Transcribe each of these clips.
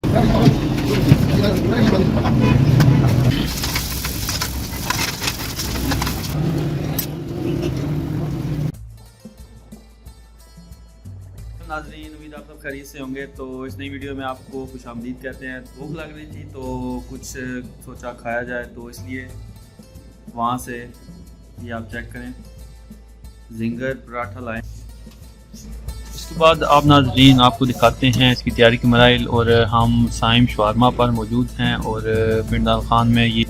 नाज़रीन, उम्मीद आप सब खैरियत से होंगे। तो इस नई वीडियो में आपको खुशामदीद कहते हैं। भूख लग रही थी तो कुछ सोचा खाया जाए, तो इसलिए वहाँ से ये आप चेक करें जिंगर पराठा लाए। इसके बाद आप नाज़रीन आपको दिखाते हैं इसकी तैयारी के मराइल। और हम साइम शवारमा पर मौजूद हैं और पिंडाल खान में ये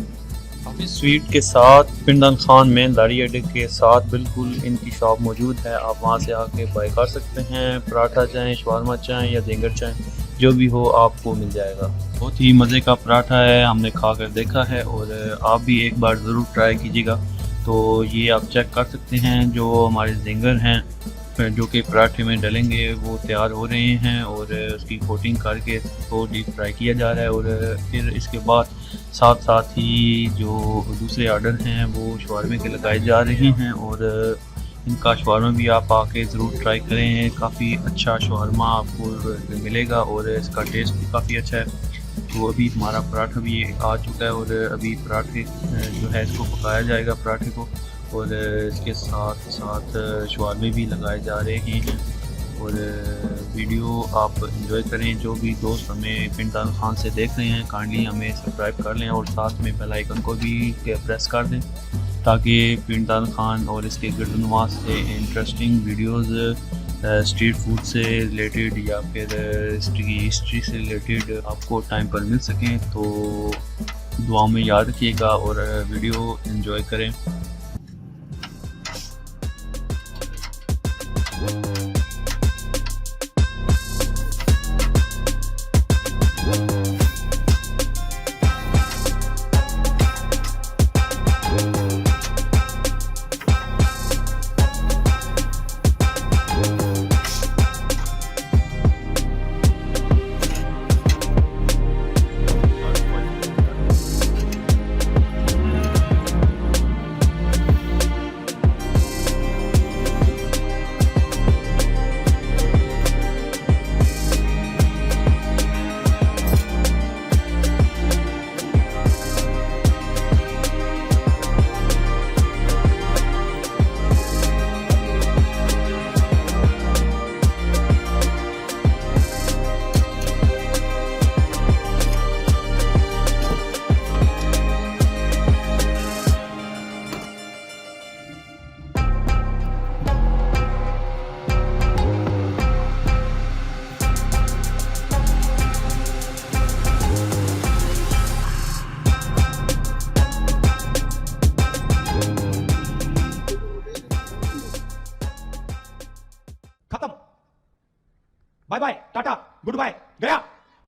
स्वीट के साथ पिंडाल खान में दारी अड्डे के साथ बिल्कुल इनकी शॉप मौजूद है। आप वहां से आके बाय कर सकते हैं। पराठा चाहें, शवारमा चाहें या जिंगर चाहें, जो भी हो आपको मिल जाएगा। बहुत ही मज़े का पराठा है, हमने खा कर देखा है और आप भी एक बार ज़रूर ट्राई कीजिएगा। तो ये आप चेक कर सकते हैं, जो हमारे जिंगर हैं जो कि पराठे में डलेंगे वो तैयार हो रहे हैं और उसकी कोटिंग करके उसको डीप फ्राई किया जा रहा है। और फिर इसके बाद साथ साथ ही जो दूसरे ऑर्डर हैं वो शवारमे के लगाए जा रहे हैं। और इनका शवारमा भी आप आके ज़रूर ट्राई करें। काफ़ी अच्छा शवारमा आपको मिलेगा और इसका टेस्ट भी काफ़ी अच्छा है। तो अभी हमारा पराठा भी आ चुका है और अभी पराठे जो है इसको पकाया जाएगा पराठे को, और इसके साथ साथ शवारमे भी लगाए जा रहे हैं। और वीडियो आप एंजॉय करें। जो भी दोस्त हमें पिंडाल खान से देख रहे हैं, काइंडली हमें सब्सक्राइब कर लें और साथ में बेल आइकन को भी प्रेस कर दें, ताकि पिंडाल खान और इसके गिरदनवा से इंटरेस्टिंग वीडियोस स्ट्रीट फूड से रिलेटेड या फिर इसकी हिस्ट्री से रिलेटेड आपको टाइम पर मिल सकें। तो दुआ में याद रखिएगा और वीडियो एंजॉय करें। खत्म, bye bye, tata, goodbye, गया।